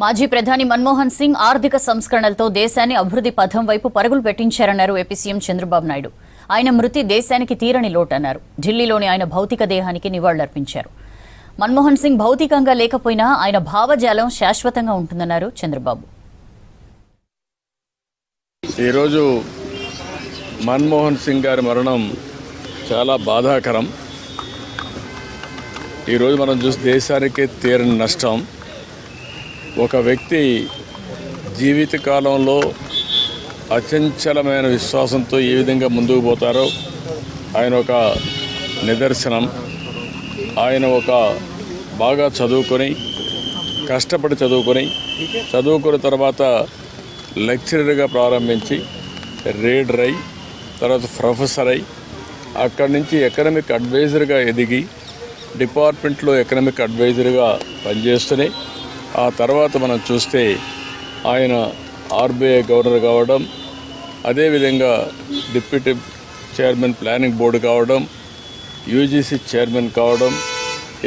మాజీ ప్రధాని మన్మోహన్ సింగ్ ఆర్థిక సంస్కరణలతో దేశాన్ని అభివృద్ధి పథం వైపు పరుగులు పెట్టించారన్నారు ఏపీ సీఎం చంద్రబాబు నాయుడు. ఆయన మృతి దేశానికి తీరని లోటన్నారు. ఢిల్లీలోని ఆయన భౌతిక దేహానికి నివాళులర్పించారు. మన్మోహన్ సింగ్ భౌతికంగా లేకపోయినా ఆయన భావజాలం శాశ్వతంగా ఉంటుందన్నారు చంద్రబాబు. ఈరోజు మన్మోహన్ సింగ్ గారి మరణం చాలా బాధాకరం. ఈరోజు మనం చూసి దేశానికి తీరని నష్టం. ఒక వ్యక్తి జీవితకాలంలో అచంచలమైన విశ్వాసంతో ఏ విధంగా ముందుకు పోతారో ఆయన ఒక నిదర్శనం. ఆయన ఒక బాగా కష్టపడి చదువుకున్న తర్వాత లెక్చరర్గా ప్రారంభించి రీడర్ అయి తర్వాత ప్రొఫెసర్ అయి అక్కడి నుంచి ఎకనామిక్ అడ్వైజర్గా ఎదిగి డిపార్ట్మెంట్లో ఎకనామిక్ అడ్వైజర్గా పనిచేస్తూనే ఆ తర్వాత మనం చూస్తే ఆయన ఆర్బీఐ గవర్నర్ కావడం, అదేవిధంగా డిప్యూటీ చైర్మన్ ప్లానింగ్ బోర్డు కావడం, యూజీసీ చైర్మన్ కావడం,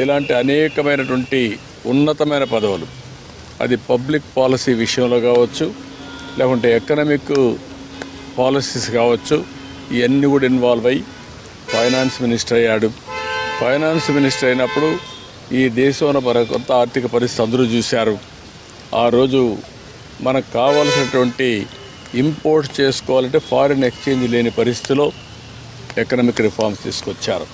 ఇలాంటి అనేకమైనటువంటి ఉన్నతమైన పదవులు, అది పబ్లిక్ పాలసీ విషయంలో కావచ్చు, లేకుంటే ఎకనామిక్ పాలసీస్ కావచ్చు, ఇవన్నీ కూడా ఇన్వాల్వ్ అయ్యి ఫైనాన్స్ మినిస్టర్ అయ్యాడు. ఫైనాన్స్ మినిస్టర్ అయినప్పుడు ఈ దేశంలో కొంత ఆర్థిక పరిస్థితి అందరూ చూశారు. ఆ రోజు మనకు కావాల్సినటువంటి ఇంపోర్ట్ చేసుకోవాలంటే ఫారిన్ ఎక్స్చేంజ్ లేని పరిస్థితిలో ఎకనామిక్ రిఫార్మ్స్ తీసుకొచ్చారు.